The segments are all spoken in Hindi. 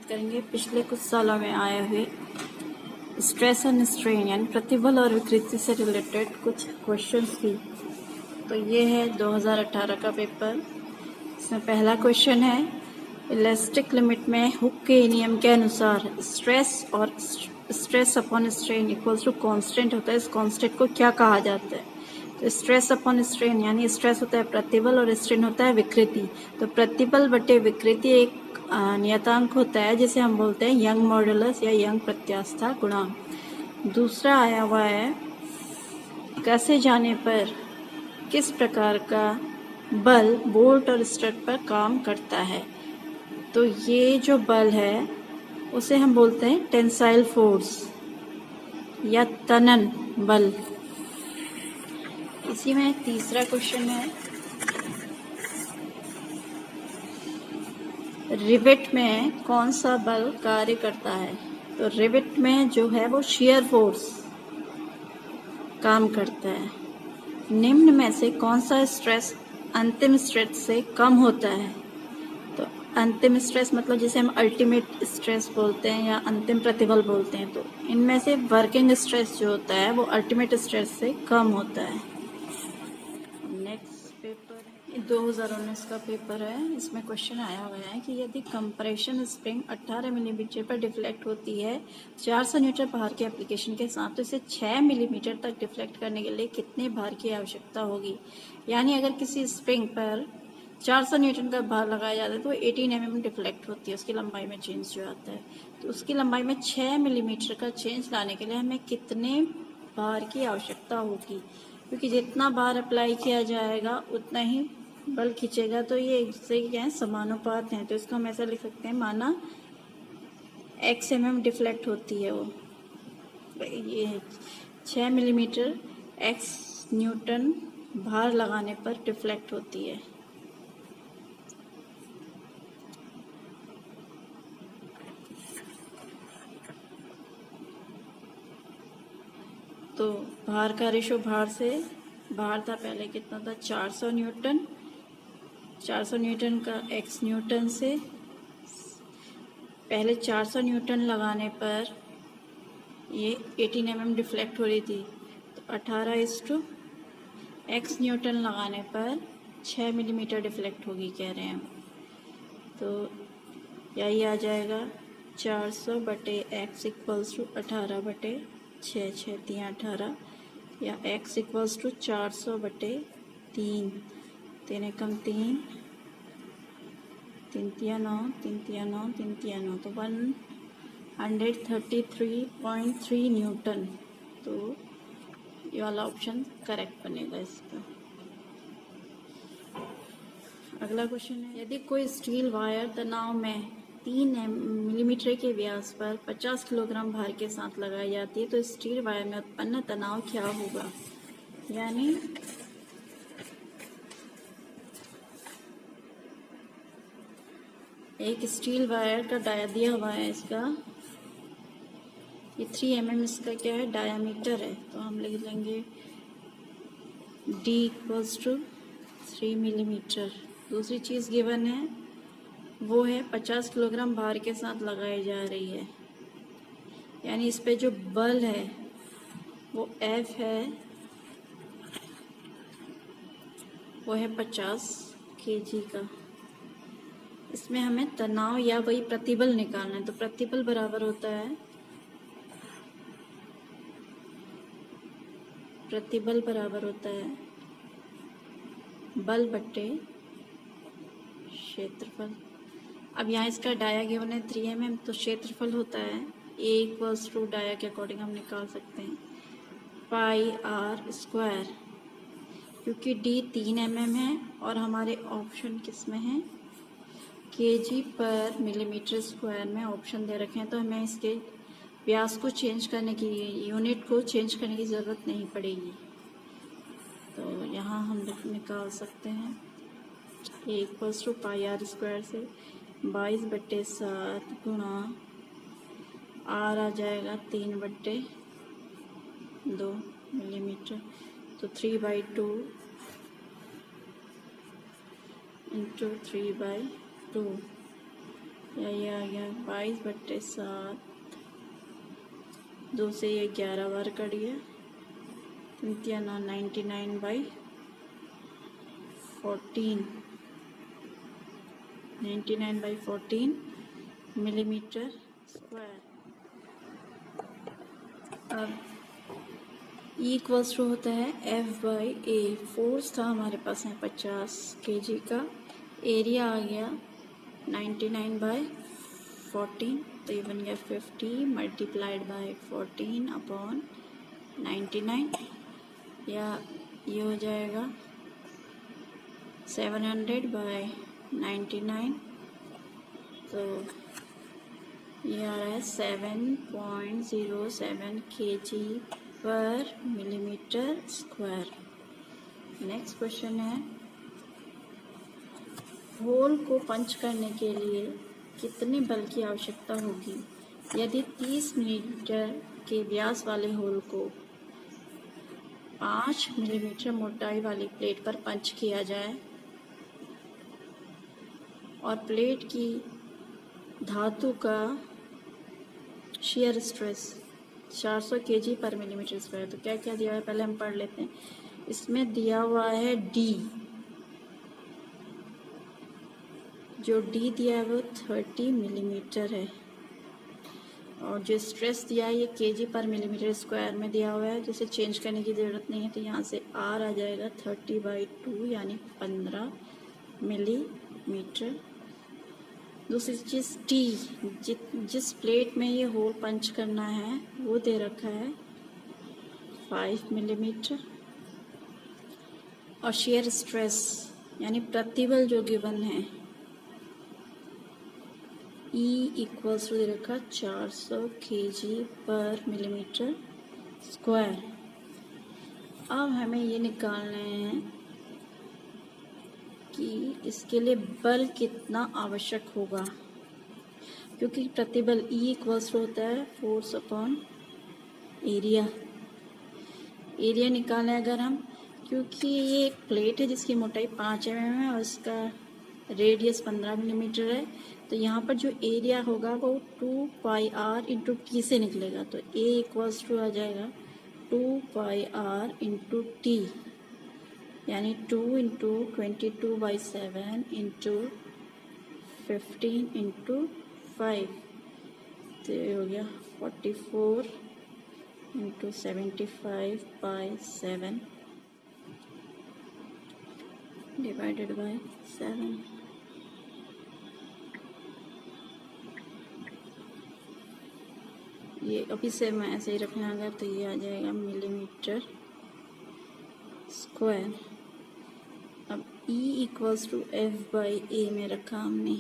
बात करेंगे पिछले कुछ सालों में आए हुए स्ट्रेस एंड स्ट्रेन यानी प्रतिबल और विकृति से रिलेटेड कुछ क्वेश्चंस की। तो ये है 2018 का पेपर। इसमें पहला क्वेश्चन है, इलास्टिक लिमिट में हुक के नियम के अनुसार stress upon strain equals to constant होता है। इस कांस्टेंट को क्या कहा जाता है? तो स्ट्रेस अपॉन स्ट्रेन यानी स्ट्रेस होता है प्रतिबल और स्ट्रेन होता है विकृति। तो प्रतिबल बटे विकृति एक नियतांक होता है जिसे हम बोलते हैं यंग मॉडुलस या यंग प्रत्यास्था गुणांक। दूसरा आया हुआ है, कसे जाने पर किस प्रकार का बल बोल्ट और स्टड पर काम करता है? तो ये जो बल है उसे हम बोलते हैं टेंसाइल फोर्स या तनन बल। इसी में तीसरा क्वेश्चन है, रिवेट में कौन सा बल कार्य करता है? तो रिवेट में जो है वो शियर फोर्स काम करता है। निम्न में से कौन सा स्ट्रेस अंतिम स्ट्रेस से कम होता है? तो अंतिम स्ट्रेस मतलब जिसे हम अल्टीमेट स्ट्रेस बोलते हैं या अंतिम प्रतिबल बोलते हैं। तो इनमें से वर्किंग स्ट्रेस जो होता है वो अल्टीमेट स्ट्रेस से कम होता है। नेक्स्ट पेपर 2019 का पेपर है। इसमें क्वेश्चन आया हुआ है कि यदि कंप्रेशन स्प्रिंग 18 मिलीमीटर पर डिफ्लेक्ट होती है 400 न्यूटन भार के एप्लीकेशन के साथ, तो इसे 6 मिलीमीटर तक डिफ्लेक्ट करने के लिए कितने भार की आवश्यकता होगी? यानी अगर किसी स्प्रिंग पर 400 न्यूटन का भार लगाया जाता है तो 18 mm डिफ्लेक्ट होती है, उसकी लंबाई में चेंज जो आता है। तो उसकी लंबाई में 6 मिलीमीटर का चेंज लाने के लिए हमें कितने भार की आवश्यकता होगी? क्योंकि जितना भार अप्लाई किया जाएगा उतना ही बल खींचेगा। तो ये एक दूसरे के क्या है, समानुपात हैं। तो इसको हम ऐसा लिख सकते हैं, माना x mm डिफ्लेक्ट होती है वो, ये है 6 मिलीमीटर x न्यूटन भार लगाने पर डिफ्लेक्ट होती है। तो भार का रेशो भार था पहले कितना था, 400 न्यूटन। 400 न्यूटन का x न्यूटन से पहले 400 न्यूटन लगाने पर ये 18 mm डिफ्लेक्ट हो रही थी। तो 18:x न्यूटन लगाने पर 6 मिलीमीटर डिफ्लेक्ट होगी कह रहे हैं हम। तो यही आ जाएगा 400 बटे x इक्वल्स टू 18/6, 6 3 18, या x इक्वल्स टू 400 बटे 3, 3 कम 3, 3 3 9, 3 3 9, 3 3 9, तो 133.3 न्यूटन। तो ये वाला ऑप्शन करेक्ट बनेगा इसका। अगला क्वेश्चन है, यदि कोई स्टील वायर तनाव में 3 मिलीमीटर के व्यास पर 50 किलोग्राम भार के साथ लगाई जाती है तो स्टील वायर में उत्पन्न तनाव क्या होगा? यानी एक स्टील वायर का डाया दिया हुआ है, इसका ये 3 mm इसका क्या है, डायामीटर है। तो हम लिख लेंगे D इक्वल्स टू 3 मिलीमीटर। दूसरी चीज़ गिवन है वो है 50 किलोग्राम भार के साथ लगाई जा रही है, यानी इस पे जो बल है वो F है, वो है 50 kg का। इसमें हमें तनाव या वही प्रतिबल निकालना है। तो प्रतिबल बराबर होता है, प्रतिबल बराबर होता है बल बटे क्षेत्रफल। अब यहाँ इसका डाया गिवन है 3 mm, तो क्षेत्रफल होता है A इक्वल्स टू डाया के अकॉर्डिंग हम निकाल सकते हैं πr², क्योंकि D 3 mm है और हमारे ऑप्शन किस में है, kg पर मिलीमीटर स्क्वायर में ऑप्शन दे रखे हैं। तो हमें इसके व्यास को चेंज करने की, यूनिट को चेंज करने की ज़रूरत नहीं पड़ेगी। तो यहाँ हम निकाल सकते हैं A इक्वल्स टू πr² से 22/7 गुणा R आ जाएगा 3/2 मिलीमीटर। तो 3/2 इंटू 3/2 या ये आ गया 22/7, 2 से ये 11 बार कट गया, 99/14, 99/14 मिलीमीटर स्क्वायर। अब E इक्वल्स टू होता है F/A। फोर्स था हमारे पास है 50 kg का, एरिया आ गया 99/14, तो ये बन गया 50 मल्टीप्लाइड बाय 14/99, या ये हो जाएगा 700/99, तो ये आ रहा है 7.07 kg पर मिलीमीटर स्क्वायर। नेक्स्ट क्वेश्चन है, होल को पंच करने के लिए कितने बल की आवश्यकता होगी यदि 30 मिलीमीटर के व्यास वाले होल को 5 मिलीमीटर मोटाई वाली प्लेट पर पंच किया जाए और प्लेट की धातु का शियर स्ट्रेस 400 kg पर मिलीमीटर स्क्वायर। तो क्या क्या दिया है पहले हम पढ़ लेते हैं। इसमें दिया हुआ है डी, जो डी दिया है वो 30 मिलीमीटर है, और जो स्ट्रेस दिया है ये kg पर मिलीमीटर स्क्वायर में दिया हुआ है, जिसे चेंज करने की ज़रूरत नहीं है। तो यहाँ से R आ जाएगा 30/2 यानी 15 मिलीमीटर। दूसरी चीज़ T, जिस प्लेट में ये होल पंच करना है वो दे रखा है 5 मिलीमीटर, और शियर स्ट्रेस यानी प्रतिबल जो गिवन है E इक्वल्स टू दे रखा 400 kg पर मिलीमीटर स्क्वायर। अब हमें ये निकालना है कि इसके लिए बल कितना आवश्यक होगा, क्योंकि प्रतिबल E इक्वल्स टू होता है फोर्स अपॉन एरिया। एरिया निकालना है अगर हम, क्योंकि ये एक प्लेट है जिसकी मोटाई 5 mm है और इसका रेडियस 15 मिलीमीटर है, तो यहाँ पर जो एरिया होगा वो 2πr इंटू टी से निकलेगा। तो A इक्वल्स टू आ जाएगा 2πr इंटू टी, यानी 2 इंटू 22/7 इंटू 15 इंटू 5, तो ये हो गया 44 इंटू 75/7 डिवाइडेड बाय 7। ये अभी से मैं ऐसे ही रखना अगर, तो ये आ जाएगा मिलीमीटर स्क्वायर। अब E इक्वल्स टू F/A में रखा हमने।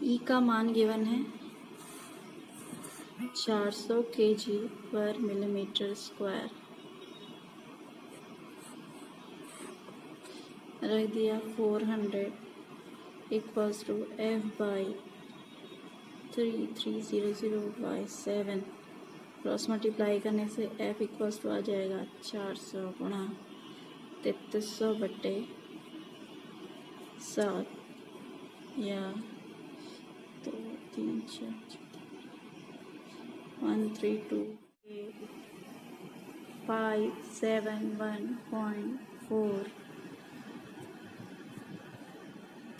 E का मान गिवन है 400 kg पर मिलीमीटर स्क्वायर, रख दिया 400 equals to F/3300/7, cross multiply करने से F इक्वल्स टू आ जाएगा 400 गुणा 3300/7, या 2 3 4 1328571.4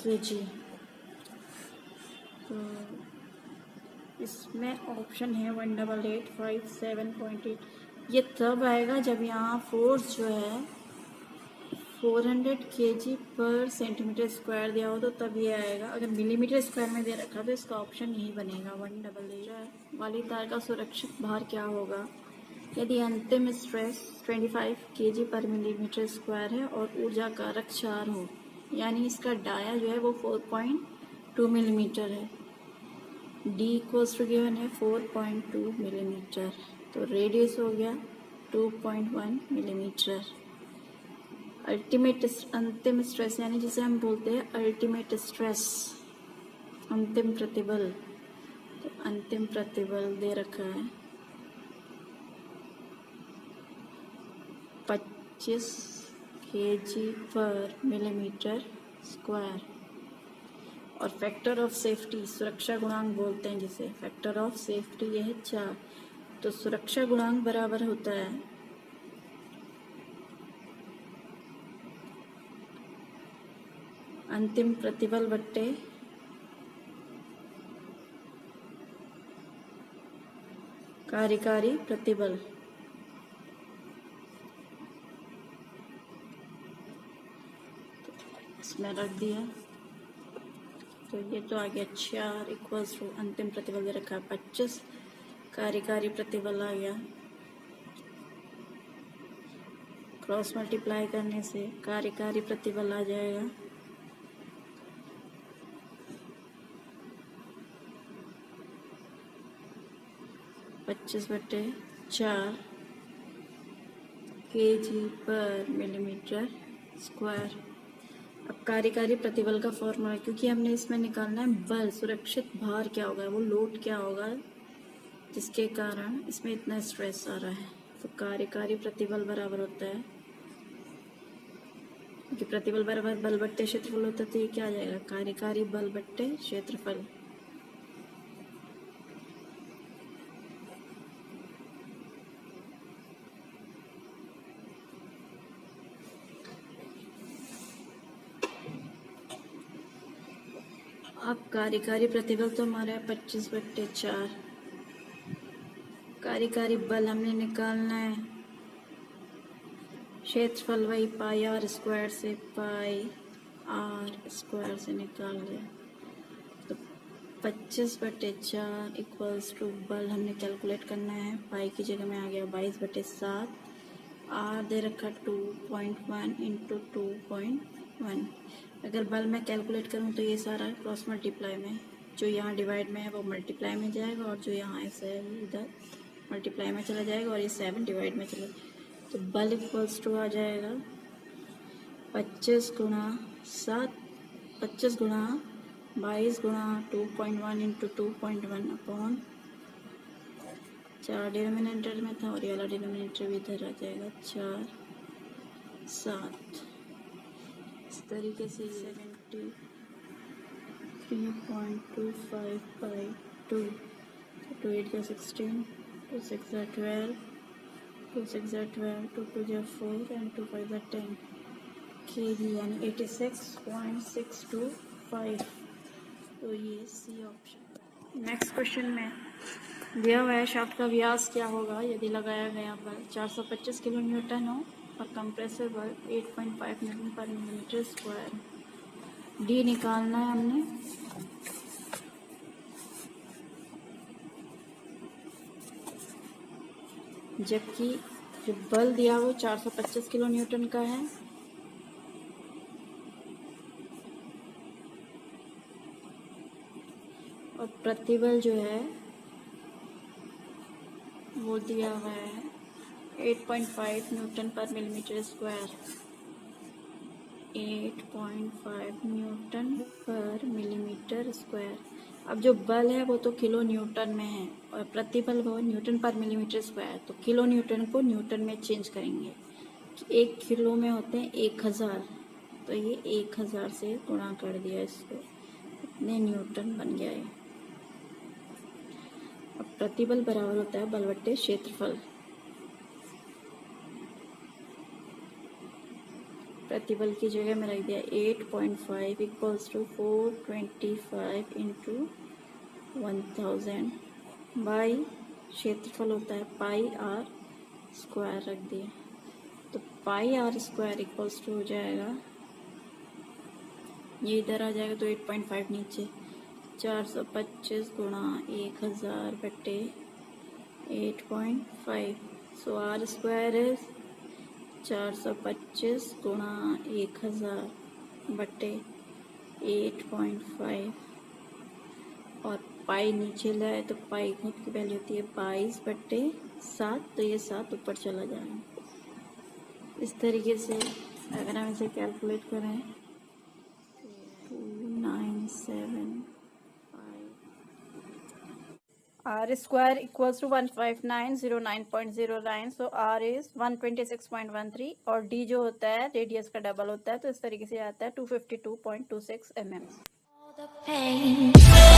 kg। तो इसमें ऑप्शन है 18857.8। ये तब आएगा जब यहाँ फोर्स जो है 400 kg पर सेंटीमीटर स्क्वायर दिया हो, तो तब ये आएगा। अगर मिलीमीटर स्क्वायर में दे रखा तो इसका ऑप्शन यही बनेगा 188 वाली तार का सुरक्षित भार क्या होगा यदि अंतिम स्ट्रेस 25 kg पर मिलीमीटर स्क्वायर है और ऊर्जा कारक 4 हो, यानी इसका डाया जो है वो 4.2 मिलीमीटर है। डी इक्वल्स टू गिवन है 4.2 मिलीमीटर, तो रेडियस हो गया 2.1 मिलीमीटर। अंतिम स्ट्रेस यानी जिसे हम बोलते हैं अल्टीमेट स्ट्रेस, अंतिम प्रतिबल, तो अंतिम प्रतिबल दे रखा है 25 kg पर मिलीमीटर स्क्वायर। और फैक्टर ऑफ सेफ्टी सुरक्षा गुणांक बोलते हैं जिसे, फैक्टर ऑफ सेफ्टी ये है 4। तो सुरक्षा गुणांक बराबर होता है अंतिम प्रतिबल बट्टे कार्यकारी प्रतिबल। इसमें रख दिया तो ये तो आ गया 4 इक्वल्स टू अंतिम प्रतिबल दे रखा है 25, कार्यकारी प्रतिबल आ गया। क्रॉस मल्टीप्लाई करने से कार्यकारी प्रतिबल आ जाएगा 25/4 kg पर मिलीमीटर स्क्वायर। अब कार्यकारी प्रतिबल का फॉर्मूला, क्योंकि हमने इसमें निकालना है बल, सुरक्षित भार क्या होगा, वो लोड क्या होगा जिसके कारण इसमें इतना स्ट्रेस आ रहा है। तो कार्यकारी प्रतिबल बराबर होता है, क्योंकि प्रतिबल बराबर बल बट्टे क्षेत्रफल होता है, तो ये क्या आ जाएगा कार्यकारी बल बट्टे क्षेत्रफल। अब कार्यकारी प्रतिबल तो हमारा है 25/4, कार्यकारी बल हमने निकालना है, क्षेत्रफल वही पाई आर स्क्वायर से से निकाल लिया। तो 25/4 इक्वल्स टू बल हमने कैलकुलेट करना है, पाई की जगह में आ गया 22/7, आर दे रखा 2.1 इंटू 2.1। अगर बल मैं कैलकुलेट करूँ तो ये सारा क्रॉस मल्टीप्लाई में, जो यहाँ डिवाइड में है वो मल्टीप्लाई में जाएगा, और जो यहाँ ऐसे है इधर मल्टीप्लाई में चला जाएगा, और ये 7 डिवाइड में चला। तो बल इक्वल्स टू आ जाएगा 25 गुणा 7, 25 गुणा 22 गुणा 2.1 इंटू 2.1 अपॉन 4 डिनोमिनेटर में था, और ये वाला डिनोमिनेटर भी इधर आ जाएगा 4 7। इस तरीके से 73.25/2, 2 8 का 16, 2 6 का 12, 2 6 का 12, 2 2 का 4 एंड 2 5 का 10 kg, यानी 86.625। तो ये सी ऑप्शन। नेक्स्ट क्वेश्चन में दिया हुआ है शाफ्ट का व्यास क्या होगा यदि लगाया गया बल 425 किलो न्यूटन हो और कंप्रेसर बल 8.5 न्यूटन पर मिलीमीटर स्क्वायर। डी निकालना है हमने। जबकि जो बल दिया वो 425 किलो न्यूटन का है, और प्रतिबल जो है वो दिया हुआ है 8.5 न्यूटन पर मिलीमीटर स्क्वायर। 8.5 न्यूटन पर मिलीमीटर स्क्वायर। अब जो बल है वो तो किलो न्यूटन में है, और प्रतिबल वो न्यूटन पर मिलीमीटर स्क्वायर। तो किलो न्यूटन को न्यूटन में चेंज करेंगे। 1 किलो में होते हैं 1000, तो ये 1000 से गुणा कर दिया इसको, इतने न्यूटन बन गया है। अब प्रतिबल बराबर होता है बल बट्टे क्षेत्रफल। प्रतिबल की जगह में रख दिया 8.5 इक्वल्स टू 425 इंटू 1000 बाई क्षेत्रफल होता है पाई आर स्क्वायर, रख दिया। तो पाई आर स्क्वायर इक्वल्स टू हो जाएगा, ये इधर आ जाएगा तो 8.5 नीचे, 425 गुणा 1000 बट्टे 8.5। सो आर स्क्वायर है 425 गुणा 1000 बट्टे 8.5, और पाई नीचे लाए तो पाई खुद की वैल्यू होती है 22/7, तो ये 7 ऊपर चला जाएगा। इस तरीके से अगर हम इसे कैलकुलेट करें 2975 R square equals to 15909.09, so R is 126.13, और D जो होता है रेडियस का डबल होता है, तो इस तरीके से आता है 252.26 mm। the pain.